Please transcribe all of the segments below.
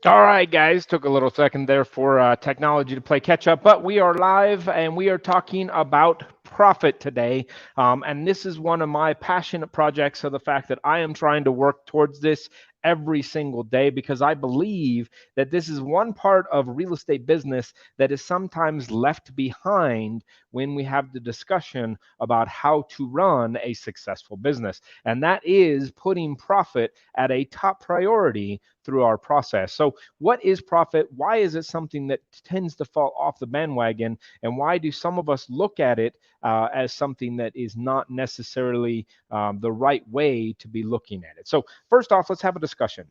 All right, guys, took a little second there for technology to play catch up, but we are live and we are talking about profit today. And this is one of my passionate projects. So, the fact that I am trying to work towards this every single day because I believe that this is one part of real estate business that is sometimes left behind when we have the discussion about how to run a successful business. And that is putting profit at a top priority through our process. So, what is profit? Why is it something that tends to fall off the bandwagon? And why do some of us look at it as something that is not necessarily the right way to be looking at it? So, first off, let's have a discussion.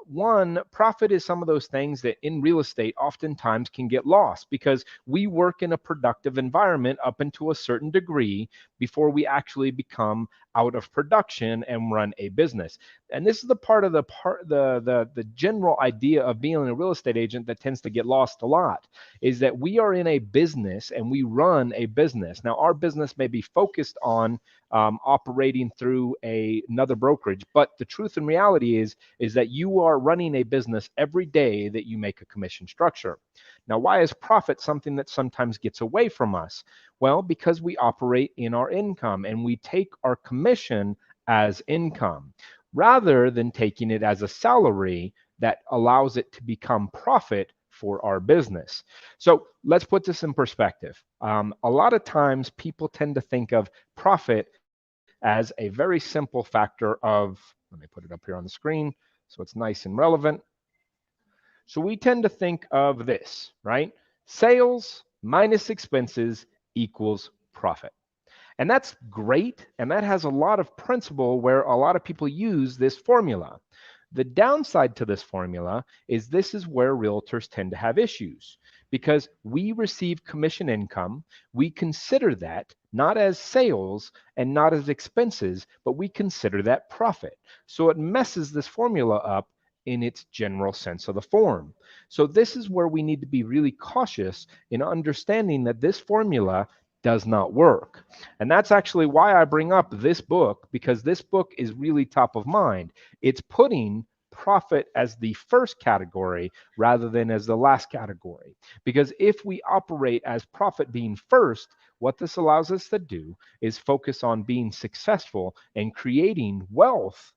One, profit is some of those things that in real estate oftentimes can get lost because we work in a productive environment up into a certain degree before we actually become out of production and run a business. And this is the part of the general idea of being a real estate agent that tends to get lost a lot, is that we are in a business and we run a business. Now our business may be focused on operating through another brokerage, but the truth and reality is that you are running a business every day that you make a commission structure. Now, why is profit something that sometimes gets away from us? Well, because we operate in our income and we take our commission as income rather than taking it as a salary that allows it to become profit for our business. So let's put this in perspective. A lot of times people tend to think of profit as a very simple factor of, let me put it up here on the screen so it's nice and relevant. So we tend to think of this, right? Sales minus expenses equals profit. And that's great. And that has a lot of principle where a lot of people use this formula. The downside to this formula is this is where realtors tend to have issues because we receive commission income. We consider that not as sales and not as expenses, but we consider that profit. So it messes this formula up in its general sense of the form. So this is where we need to be really cautious in understanding that this formula does not work. And that's actually why I bring up this book, because this book is really top of mind. It's putting profit as the first category rather than as the last category. Because if we operate as profit being first, what this allows us to do is focus on being successful and creating wealth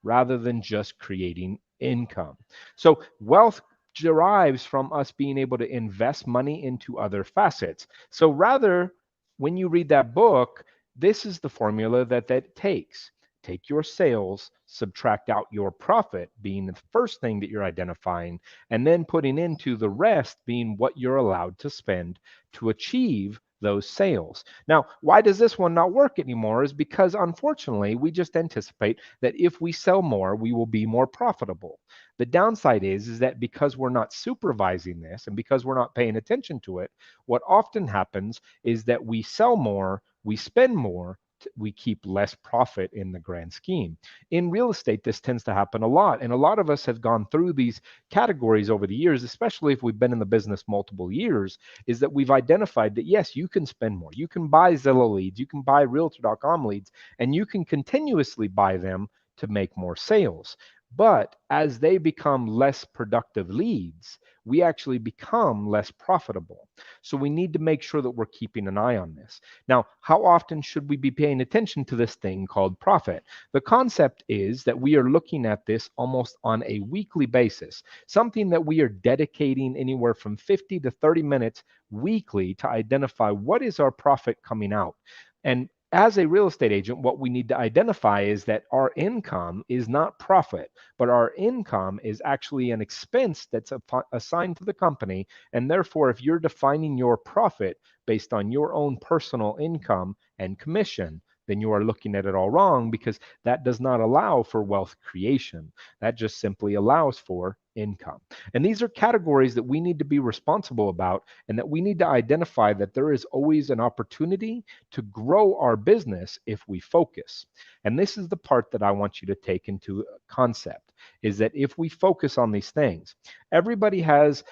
rather than just creating income. So, wealth derives from us being able to invest money into other facets. So, rather, when you read that book, this is the formula that takes. Take your sales, subtract out your profit, being the first thing that you're identifying, and then putting into the rest being what you're allowed to spend to achieve those sales. Now, why does this one not work anymore? Is because unfortunately, we just anticipate that if we sell more, we will be more profitable. The downside is that because we're not supervising this and because we're not paying attention to it, what often happens is that we sell more, we spend more, we keep less profit in the grand scheme. In real estate, this tends to happen a lot. And a lot of us have gone through these categories over the years, especially if we've been in the business multiple years, is that we've identified that yes, you can spend more. You can buy Zillow leads, you can buy Realtor.com leads, and you can continuously buy them to make more sales. But as they become less productive leads, we actually become less profitable. So we need to make sure that we're keeping an eye on this. Now, how often should we be paying attention to this thing called profit? The concept is that we are looking at this almost on a weekly basis, something that we are dedicating anywhere from 50 to 30 minutes weekly to identify what is our profit coming out. And as a real estate agent, what we need to identify is that our income is not profit, but our income is actually an expense that's assigned to the company. And therefore, if you're defining your profit based on your own personal income and commission, then you are looking at it all wrong because that does not allow for wealth creation. That just simply allows for income. And these are categories that we need to be responsible about and that we need to identify that there is always an opportunity to grow our business if we focus. And this is the part that I want you to take into concept is that if we focus on these things, everybody has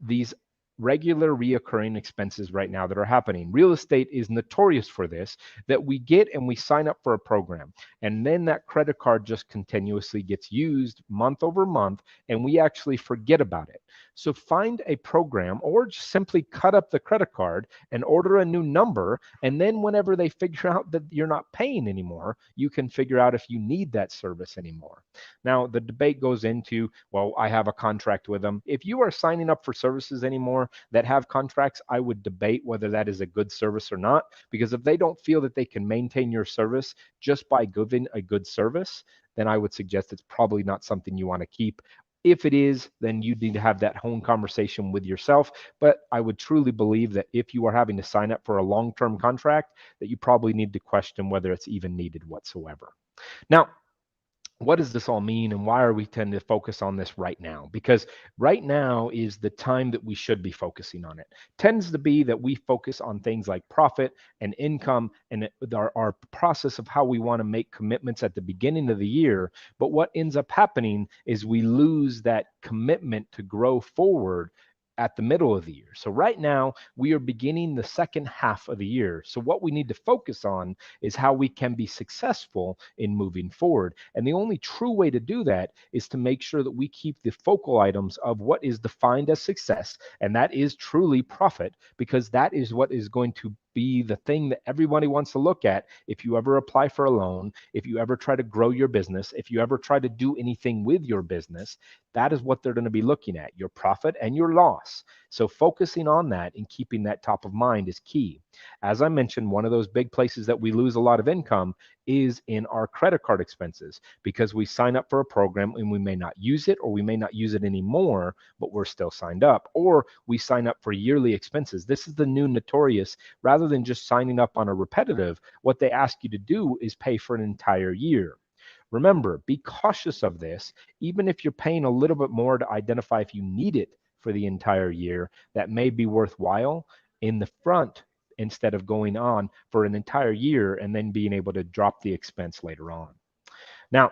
these regular reoccurring expenses right now that are happening. Real estate is notorious for this, that we get and we sign up for a program, and then that credit card just continuously gets used month over month, and we actually forget about it. So find a program or just simply cut up the credit card and order a new number, and then whenever they figure out that you're not paying anymore, you can figure out if you need that service anymore. Now, the debate goes into, well, I have a contract with them. If you are signing up for services anymore that have contracts, I would debate whether that is a good service or not, because if they don't feel that they can maintain your service just by giving a good service, then I would suggest it's probably not something you want to keep. If it is, then you need to have that home conversation with yourself. But I would truly believe that if you are having to sign up for a long-term contract, that you probably need to question whether it's even needed whatsoever. Now, what does this all mean, and why are we tend to focus on this right now? Because right now is the time that we should be focusing on it. Tends to be that we focus on things like profit and income and our process of how we want to make commitments at the beginning of the year. But what ends up happening is we lose that commitment to grow forward at the middle of the year. So right now we are beginning the second half of the year. So what we need to focus on is how we can be successful in moving forward. And the only true way to do that is to make sure that we keep the focal items of what is defined as success, and that is truly profit, because that is what is going to be the thing that everybody wants to look at. If you ever apply for a loan, if you ever try to grow your business, if you ever try to do anything with your business, that is what they're going to be looking at, your profit and your loss. So focusing on that and keeping that top of mind is key. As I mentioned, one of those big places that we lose a lot of income is in our credit card expenses, because we sign up for a program and we may not use it, or we may not use it anymore, but we're still signed up, or we sign up for yearly expenses. This is the new notorious. Rather than just signing up on a repetitive, what they ask you to do is pay for an entire year. Remember, be cautious of this. Even if you're paying a little bit more to identify if you need it for the entire year, that may be worthwhile in the front, instead of going on for an entire year and then being able to drop the expense later on. Now,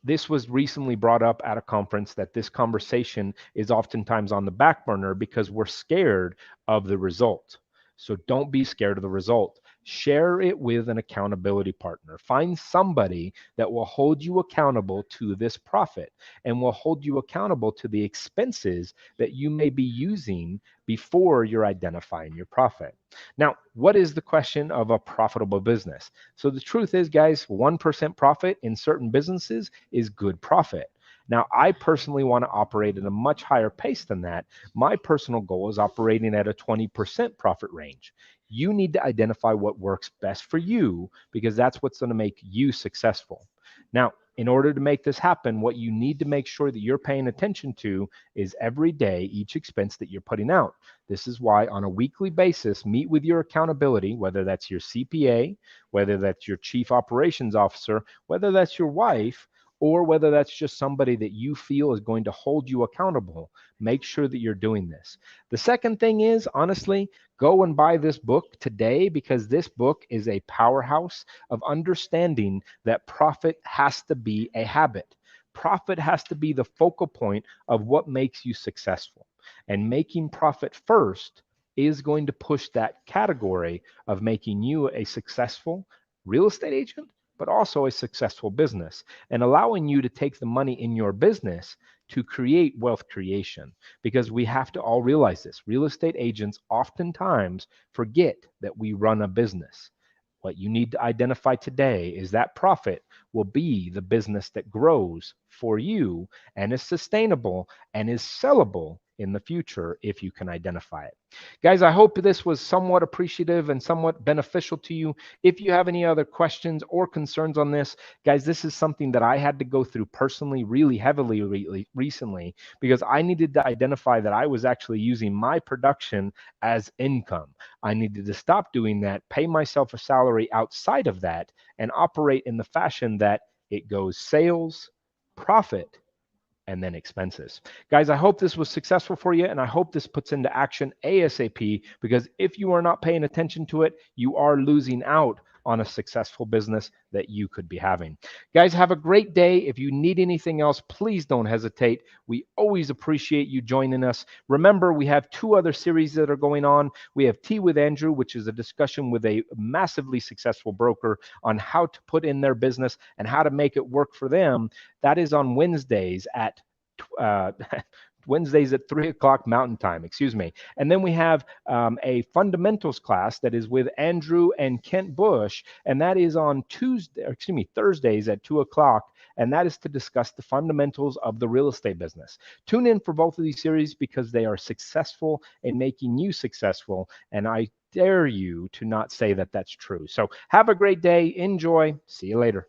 this was recently brought up at a conference, that this conversation is oftentimes on the back burner because we're scared of the result. So don't be scared of the result. Share it with an accountability partner. Find somebody that will hold you accountable to this profit and will hold you accountable to the expenses that you may be using before you're identifying your profit. Now, what is the question of a profitable business? So the truth is, guys, 1% profit in certain businesses is good profit. Now, I personally want to operate at a much higher pace than that. My personal goal is operating at a 20% profit range. You need to identify what works best for you, because that's what's going to make you successful. Now, in order to make this happen, what you need to make sure that you're paying attention to is every day, each expense that you're putting out. This is why on a weekly basis, meet with your accountability, whether that's your CPA, whether that's your chief operations officer, whether that's your wife, or whether that's just somebody that you feel is going to hold you accountable. Make sure that you're doing this. The second thing is, honestly, go and buy this book today, because this book is a powerhouse of understanding that profit has to be a habit. Profit has to be the focal point of what makes you successful. And making profit first is going to push that category of making you a successful real estate agent, but also a successful business, and allowing you to take the money in your business to create wealth creation. Because we have to all realize this. Real estate agents oftentimes forget that we run a business. What you need to identify today is that profit will be the business that grows for you and is sustainable and is sellable in the future if you can identify it. Guys, I hope this was somewhat appreciative and somewhat beneficial to you. If you have any other questions or concerns on this, guys, this is something that I had to go through personally really heavily recently, because I needed to identify that I was actually using my production as income. I needed to stop doing that, pay myself a salary outside of that, and operate in the fashion that it goes sales, profit, and then expenses. Guys, I hope this was successful for you, and I hope this puts into action ASAP, because if you are not paying attention to it, you are losing out on a successful business that you could be having. Guys, have a great day. If you need anything else, please don't hesitate. We always appreciate you joining us. Remember, we have 2 other series that are going on. We have Tea with Andrew, which is a discussion with a massively successful broker on how to put in their business and how to make it work for them. That is on Wednesdays at Wednesdays at 3 o'clock Mountain Time, excuse me. And then we have a fundamentals class that is with Andrew and Kent Bush, and that is on Thursdays at 2 o'clock, and that is to discuss the fundamentals of the real estate business. Tune in for both of these series because they are successful in making you successful, and I dare you to not say that that's true. So have a great day. Enjoy. See you later.